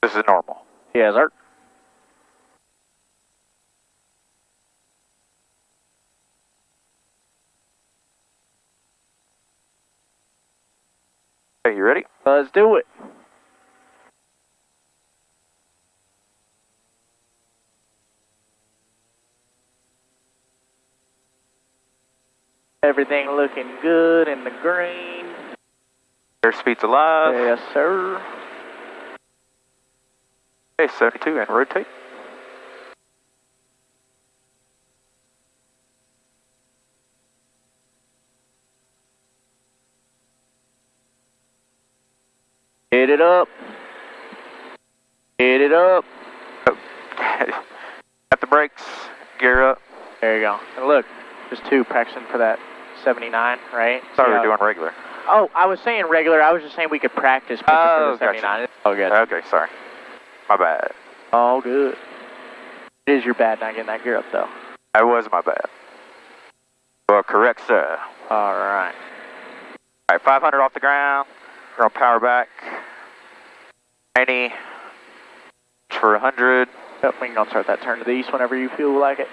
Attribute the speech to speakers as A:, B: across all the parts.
A: This is normal.
B: Yes, sir.
A: Are you ready?
B: Let's do it. Everything looking good in the green.
A: Airspeed's alive.
B: Yes, sir.
A: Okay, 72 and rotate.
B: Hit it up. Hit it up.
A: Oh. Got the brakes. Gear up.
B: There you go. And look, just two practicing for that 79, right?
A: Thought we were doing regular.
B: Oh, I was saying regular. I was just saying we could practice pitching for the 79.
A: Gotcha.
B: It's all good.
A: Okay, sorry. My bad.
B: All good. It is your bad not getting that gear up, though.
A: That was my bad. Well, correct, sir.
B: All right.
A: All right, 500 off the ground. We're going to power back. 90 for 100.
B: Yep, we can go start that turn to the east whenever you feel like it.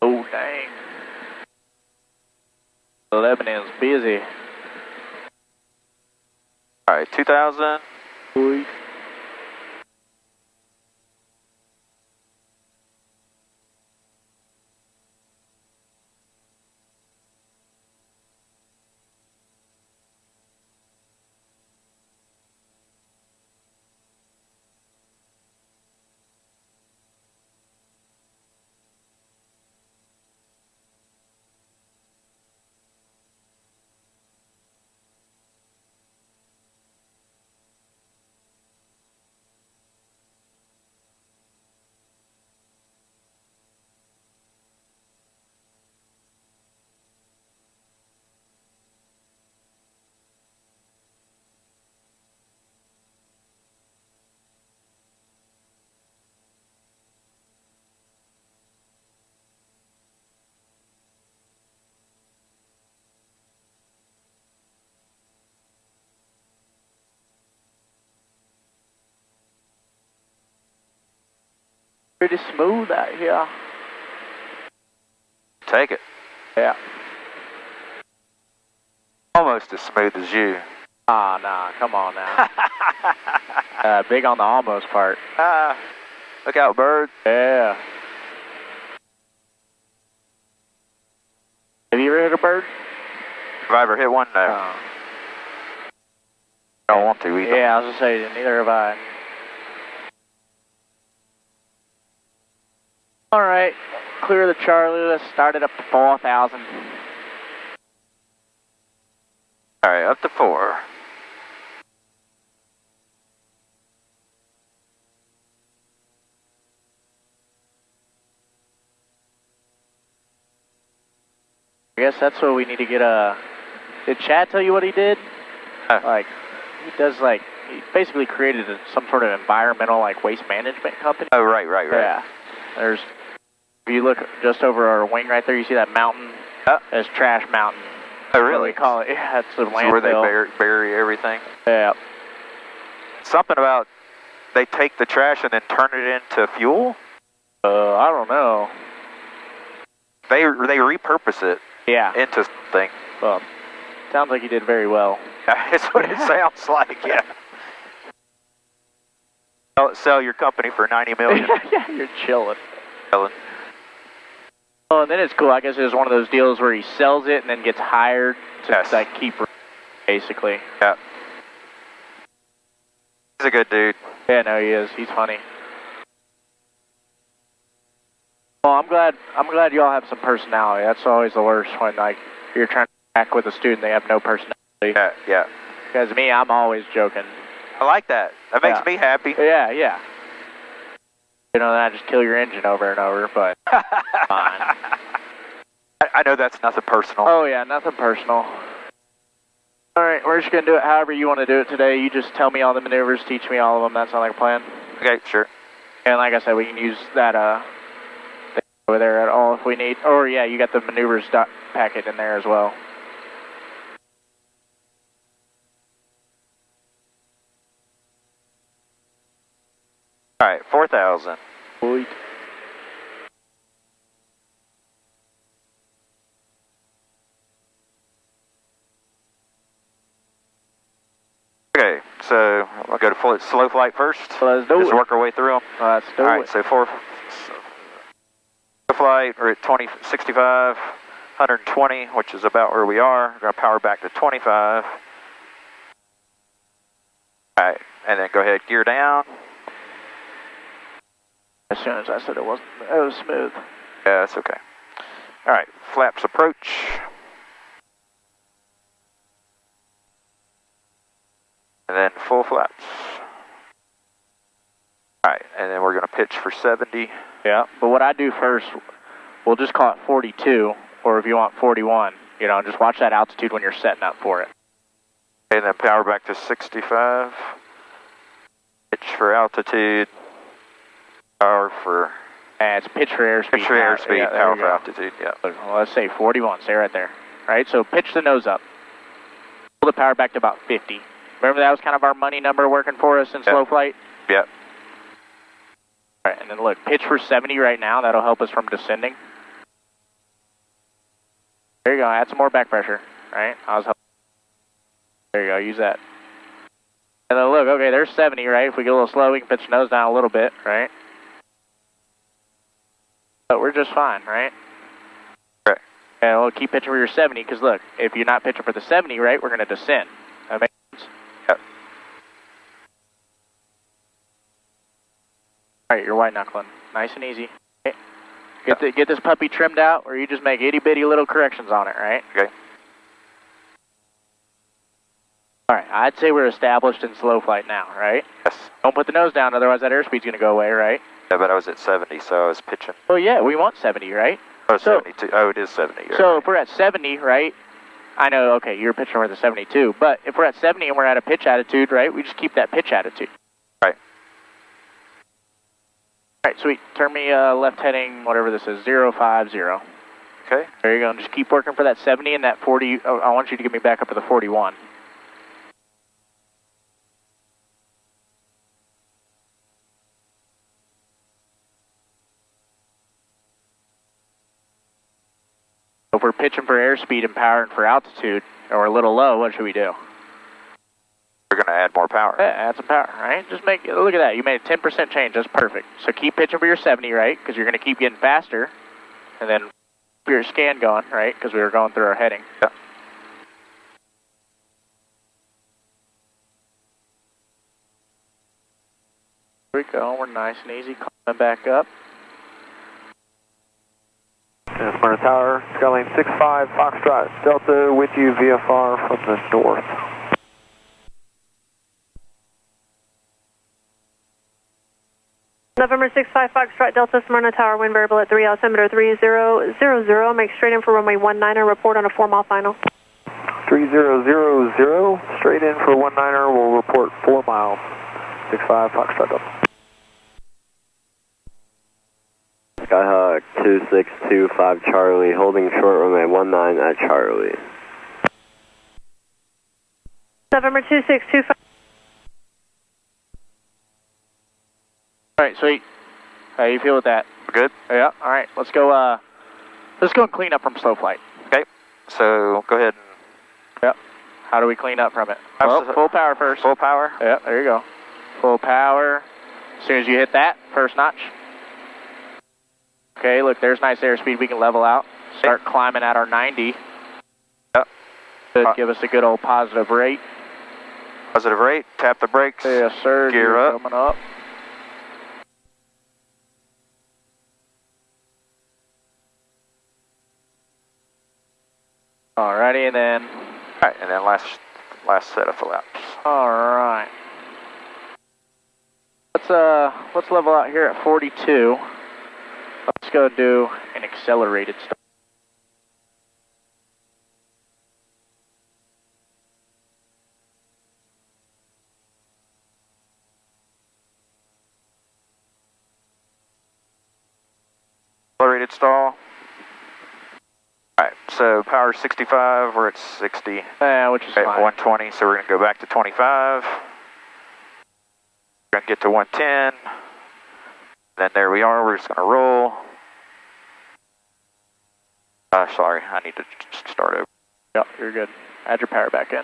B: Oh, dang. Lebanon's busy.
A: All right, 2,000.
B: Boy. Pretty smooth out here.
A: Take it.
B: Yeah.
A: Almost as smooth as you.
B: Ah, nah, come on now. Big on the almost part.
A: Look out, bird.
B: Yeah. Have you ever hit a bird?
A: Have I ever hit one? No.
B: Oh.
A: I don't want to either.
B: Yeah, I was gonna say, neither have I. All right, clear the Charlie. Let's start it up to 4,000.
A: All right, up to 4.
B: I guess that's what we need to get a... Did Chad tell you what he did? Like, he does like, he basically created some sort of environmental like waste management company.
A: Oh, right.
B: Yeah. There's, if you look just over our wing right there, you see that mountain? That's Trash Mountain.
A: Oh, really?
B: What we call it. Yeah, it's a landfill.
A: Where they bury everything?
B: Yeah.
A: Something about they take the trash and then turn it into fuel?
B: I don't know.
A: They repurpose it into something.
B: Well, sounds like you did very well.
A: That's what it sounds like, yeah. Sell your company for $90 million.
B: Yeah, you're chilling.
A: Chilling.
B: Oh, and then it's cool. I guess it's one of those deals where he sells it and then gets hired to like keep, basically.
A: Yeah. He's a good dude.
B: Yeah, no, he is. He's funny. Well, I'm glad y'all have some personality. That's always the worst when, like, you're trying to act with a student, they have no personality.
A: Yeah, yeah.
B: Because me, I'm always joking.
A: I like that. That makes me happy.
B: Yeah, yeah. You know, then I just kill your engine over and over, but fine.
A: I know that's nothing personal.
B: Oh, yeah, nothing personal. All right, we're just going to do it however you want to do it today. You just tell me all the maneuvers, teach me all of them. That sounds like a plan.
A: Okay, sure.
B: And like I said, we can use that thing over there at all if we need. Or, yeah, you got the maneuvers packet in there as well.
A: All right, 4,000.
B: Sweet.
A: Okay, so we'll go to slow flight first.
B: Let's do
A: Just
B: it.
A: work our way through them.
B: Let's do
A: All
B: it.
A: right, so slow flight, we're at 65, 120, which is about where we are. We're going to power back to 25. All right, and then go ahead, gear down.
B: As soon as I said it was smooth.
A: Yeah, that's okay. All right, flaps approach. And then full flaps. All right, and then we're going to pitch for 70.
B: Yeah, but what I do first, we'll just call it 42, or if you want 41, you know, just watch that altitude when you're setting up for it.
A: And then power back to 65. Pitch for altitude. Power for...
B: And it's pitch for airspeed.
A: Pitch for airspeed,
B: yeah,
A: power for altitude, yeah.
B: Well, let's say 41, stay right there. Right, so pitch the nose up. Pull the power back to about 50. Remember that was kind of our money number working for us in slow flight?
A: Yep.
B: All right, and then look, pitch for 70 right now. That'll help us from descending. There you go, add some more back pressure, right? There you go, use that. And then look, okay, there's 70, right? If we get a little slow, we can pitch the nose down a little bit, right? But we're just fine, right?
A: Right.
B: And we'll keep pitching for your 70, because look, if you're not pitching for the 70, right, we're going to descend. That makes sense?
A: Yep.
B: All right, you're white knuckling. Nice and easy. Okay. Get this puppy trimmed out, or you just make itty-bitty little corrections on it, right?
A: Okay.
B: All right, I'd say we're established in slow flight now, right?
A: Yes.
B: Don't put the nose down, otherwise that airspeed's going to go away, right?
A: Yeah, but I was at 70, so I was pitching.
B: Oh, yeah, we want 70, right?
A: Oh, 72. Oh, it is 70.
B: So if we're at 70, right? I know, okay, you're pitching for the 72, but if we're at 70 and we're at a pitch attitude, right, we just keep that pitch attitude.
A: Right.
B: All right, sweet. Turn me left heading, whatever this is, 050.
A: Okay.
B: There you go, and just keep working for that 70 and that 40. Oh, I want you to get me back up to the 41. If we're pitching for airspeed and powering for altitude, and we're a little low, what should we do?
A: We're going to add more power.
B: Yeah, add some power, right? Just look at that. You made a 10% change. That's perfect. So keep pitching for your 70, right? Because you're going to keep getting faster. And then keep your scan going, right? Because we were going through our heading.
A: Yeah.
B: Here we go. We're nice and easy. Climbing back up.
C: Smyrna Tower, Skyline 65, Foxtrot Delta with you VFR from the north.
D: November 65, Foxtrot Delta, Smyrna Tower, wind variable at 3, altimeter 3000, make straight in for runway 19er, report on a 4-mile final.
C: 3000, straight in for 19er, we'll report 4 miles, 65, Foxtrot Delta.
E: Skyhawk 2625 Charlie, holding short runway 19 at Charlie.
D: November 2625.
B: All right, sweet. How you feel with that?
A: We're good?
B: Yeah, all right. Let's go and clean up from slow flight.
A: Okay. So go ahead and...
B: Yep. How do we clean up from it? Well, full power first.
A: Full power?
B: Yeah, there you go. Full power. As soon as you hit that, first notch. Okay, look, there's nice airspeed. We can level out. Start climbing at our 90.
A: Yep.
B: Should give us a good old positive rate.
A: Positive rate, tap the brakes.
B: Yes, sir.
A: Gear up.
B: Coming up. Alrighty, and then.
A: Alright, and then last set of flaps.
B: Alright. Let's level out here at 42. Let's go do an accelerated start.
A: Accelerated stall. Alright, so power 65, we're at 60.
B: Yeah, which is
A: Okay,
B: fine.
A: 120, so we're going to go back to 25. We're going to get to 110. Then there we are, we're just going to roll. Sorry, I need to start over.
B: Yep, you're good. Add your power back in.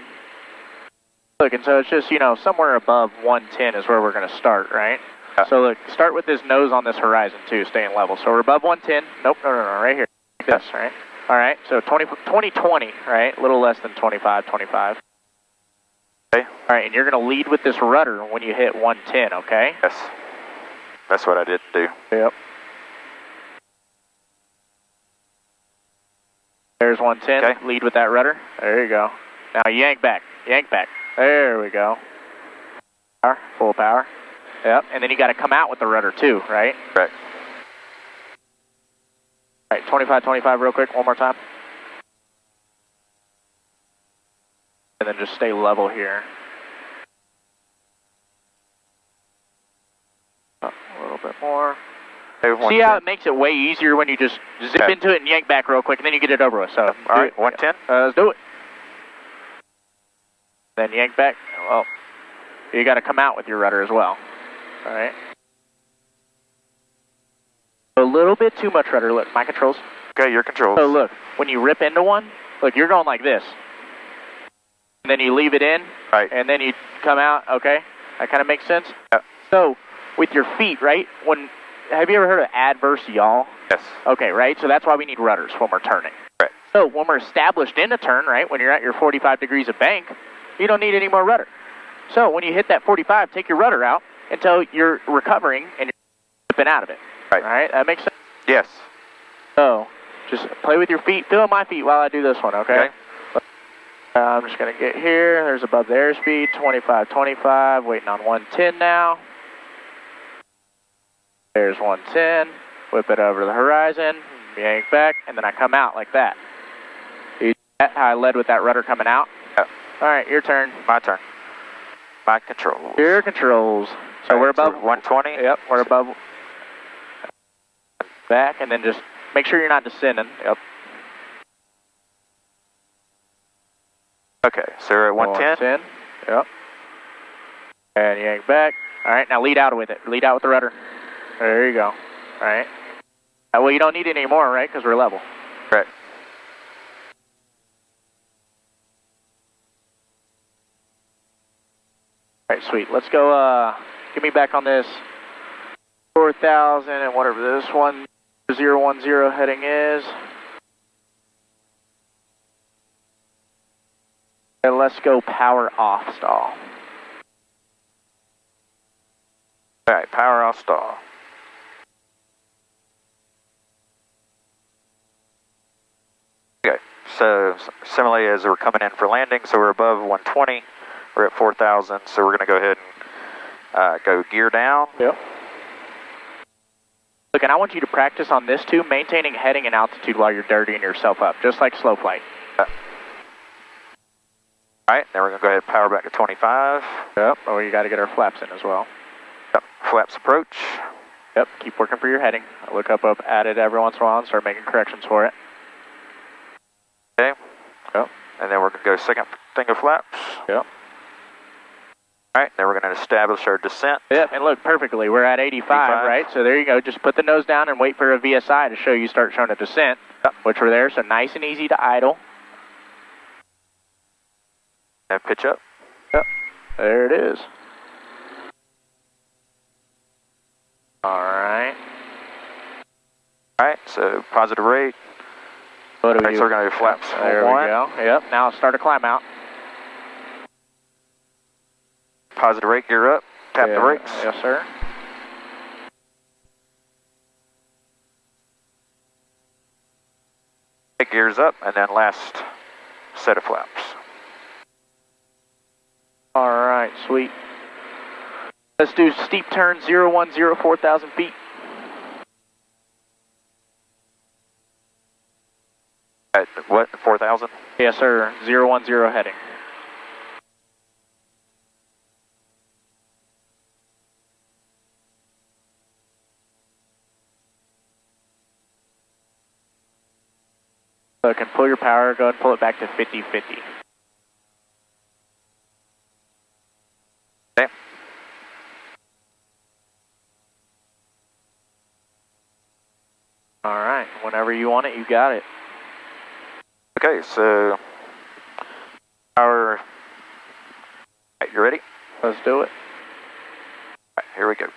B: Look, and so it's just, you know, somewhere above 110 is where we're going to start, right?
A: Yeah.
B: So look, start with this nose on this horizon too, staying level. So we're above 110. Nope, no, right here. Like this, right? All right, so 20, right? A little less than 25.
A: Okay.
B: All right, and you're going to lead with this rudder when you hit 110, okay?
A: Yes. That's what I didn't do.
B: Yep. There's 110.
A: Okay.
B: Lead with that rudder. There you go. Now yank back. There we go. Power, full power. Yep, and then you got to come out with the rudder too, right?
A: Correct.
B: All right, 25 real quick, one more time. And then just stay level here. Up a little bit more. See how it makes it way easier when you just zip
A: Okay.
B: into it and yank back real quick, and then you get it over with. So,
A: All right, 110.
B: Let's do it. Then yank back. Well, you got to come out with your rudder as well. All right. A little bit too much rudder. Look, my controls.
A: Okay, your controls.
B: So look, when you rip into one, look, you're going like this. And then you leave it in,
A: Right.
B: and then you come out, okay? That kind of makes sense?
A: Yeah.
B: So, with your feet, right, have you ever heard of adverse yaw?
A: Yes.
B: Okay, right, so that's why we need rudders when we're turning.
A: Right.
B: So, when we're established in a turn, right, when you're at your 45 degrees of bank, you don't need any more rudder. So, when you hit that 45, take your rudder out until you're recovering and you're slipping out of it.
A: Right.
B: All right, that makes sense?
A: Yes.
B: So, just play with your feet. Feel my feet while I do this one, okay? I'm just going to get here. There's above the airspeed, 25, waiting on 110 now. There's 110. Whip it over to the horizon, yank back, and then I come out like that. See how I led with that rudder coming out?
A: Yeah.
B: All right, your turn.
A: My turn. My controls.
B: Your controls. So we're above
A: 120.
B: Yep, we're above. Back, and then just make sure you're not descending. Yep.
A: Okay, so we're at 110.
B: 110. Yep. And yank back. All right, now lead out with it. Lead out with the rudder. There you go. All right. Well, you don't need it anymore, right? Because we're level.
A: Correct.
B: All right, sweet. Let's go. Get me back on this 4,000 and whatever this 1010 heading is. And let's go power off stall.
A: All right, power off stall. Okay, so similarly as we're coming in for landing, so we're above 120, we're at 4,000, so we're going to go ahead and go gear down.
B: Yep. Look, and I want you to practice on this too, maintaining heading and altitude while you're dirtying yourself up, just like slow flight.
A: All right, then we're going to go ahead and power back to 25.
B: Yep, oh, you got to get our flaps in as well.
A: Yep, flaps approach.
B: Yep, keep working for your heading. I look up at it every once in a while and start making corrections for it.
A: Okay.
B: Yep.
A: And then we're going to go second thing of flaps.
B: Yep.
A: All right, then we're going to establish our descent.
B: Yep, and look, perfectly. We're at 85, right? So there you go. Just put the nose down and wait for a VSI to show you start showing a descent, which we're there. So nice and easy to idle.
A: And pitch up.
B: Yep, there it is. All right.
A: All right, so positive rate.
B: What do we
A: All right,
B: do?
A: so we're going to do flaps
B: There
A: one.
B: we go. Yep, now start a climb out.
A: Positive brake, gear up. Tap the brakes.
B: Yes, sir.
A: Take gears up, and then last set of flaps.
B: All right, sweet. Let's do steep turn 010, 4,000 feet.
A: At what, 4,000?
B: Yes, sir. 010 heading. So it can pull your power, go ahead and pull it back to 50-50.
A: Okay.
B: All right, whenever you want it, you got it.
A: Okay, so power. Right, you ready?
B: Let's do it.
A: All right, here we go.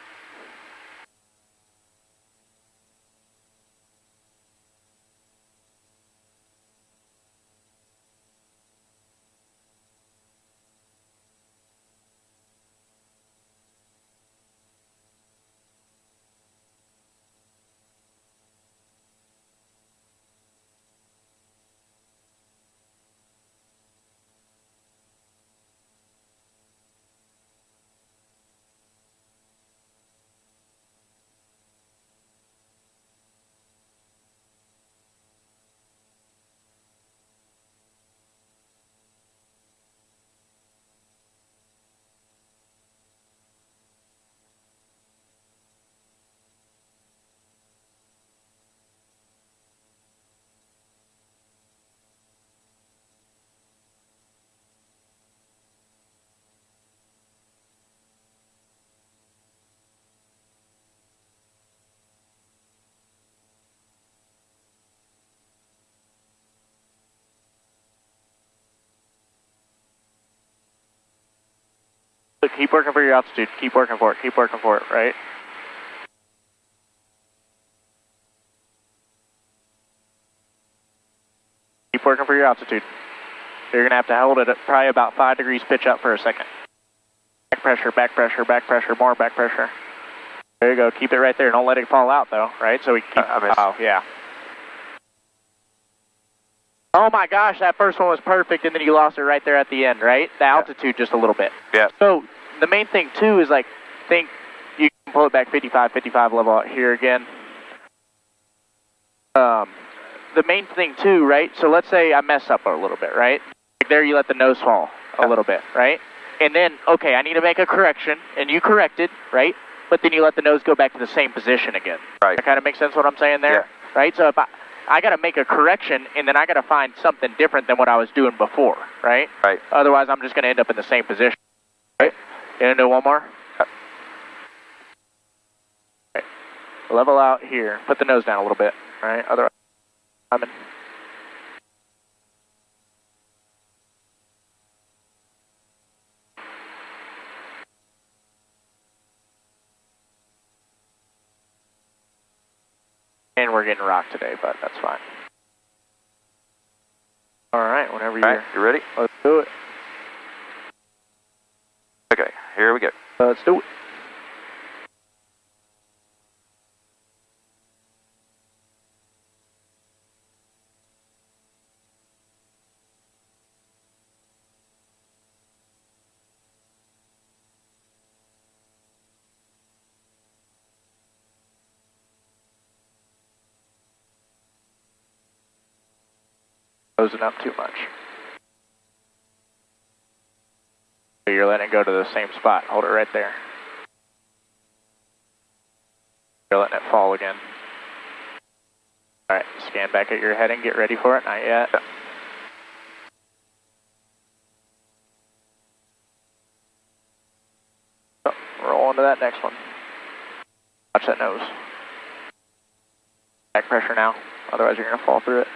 B: So keep working for your altitude. Keep working for it. Keep working for it, right? Keep working for your altitude. You're going to have to hold it at probably about 5 degrees pitch up for a second. Back pressure, back pressure, back pressure, more back pressure. There you go. Keep it right there. Don't let it fall out, though, right? So we keep... oh, yeah. Oh, my gosh, that first one was perfect, and then you lost it right there at the end, right? The altitude just a little bit.
A: Yeah.
B: So the main thing, too, is, like, think you can pull it back 55 level out here again. The main thing, too, right? So let's say I mess up a little bit, right? Like there you let the nose fall a little bit, right? And then, okay, I need to make a correction, and you corrected, right? But then you let the nose go back to the same position again.
A: Right.
B: That kind of makes sense what I'm saying there?
A: Yeah.
B: Right? So if I got to make a correction, and then I got to find something different than what I was doing before, right?
A: Right.
B: Otherwise, I'm just going to end up in the same position. Right? You going to do one more? Okay. Level out here. Put the nose down a little bit, right? Otherwise, I'm in. And we're getting rocked today, but that's fine. All right, whenever you're...
A: All right, you ready?
B: Let's do it.
A: Okay, here we go.
B: Let's do it. Closing up too much. So you're letting it go to the same spot. Hold it right there. You're letting it fall again. All right, scan back at your heading. Get ready for it. Not yet. Oh, roll into that next one. Watch that nose. Back pressure now. Otherwise, you're going to fall through it.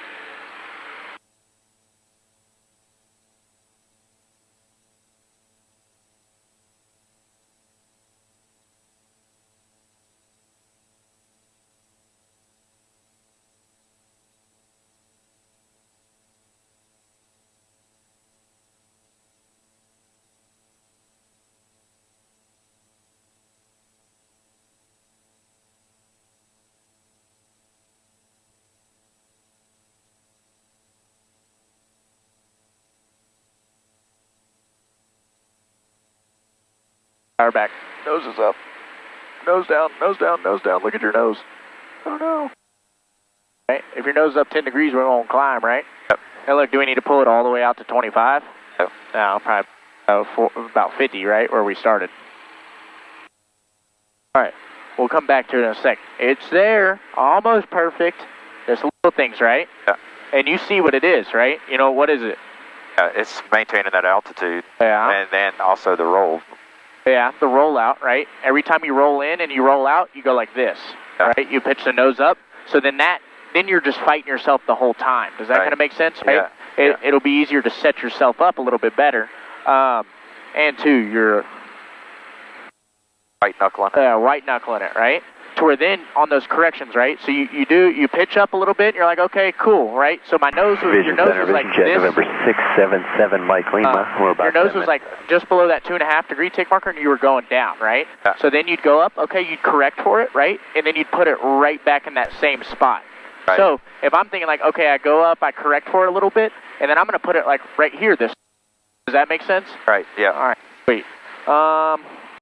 B: Power back. Nose is up. Nose down, nose down, nose down. Look at your nose. Oh no. Right. If your nose is up 10 degrees, we won't climb, right?
A: Yep.
B: Now look, do we need to pull it all the way out to 25?
A: Yep.
B: No, probably about 50, right, where we started. All right. We'll come back to it in a sec. It's there. Almost perfect. There's little things, right?
A: Yeah.
B: And you see what it is, right? You know, what is it?
A: It's maintaining that altitude.
B: Yeah.
A: And then also the roll.
B: Yeah, the rollout, right? Every time you roll in and you roll out, you go like this,
A: Yeah.
B: right? You pitch the nose up. So then you're just fighting yourself the whole time. Does that kind of make sense, right?
A: Yeah.
B: It'll be easier to set yourself up a little bit better. And two, you're
A: White knuckling.
B: white knuckling it, right? To where then on those corrections, right? So you pitch up a little bit. And you're like, okay, cool, right? So my nose was
C: Vision
B: your nose
C: Center,
B: was like
C: Vision Jet,
B: this.
C: November 677 Mike Lima. We're about
B: Your nose
C: 10
B: was like just below that 2.5 degree tick marker, and you were going down, right?
A: Yeah.
B: So then you'd go up. Okay, you'd correct for it, right? And then you'd put it right back in that same spot.
A: Right.
B: So if I'm thinking like, okay, I go up, I correct for it a little bit, and then I'm going to put it like right here. Does that make sense?
A: Right, yeah.
B: All right, sweet.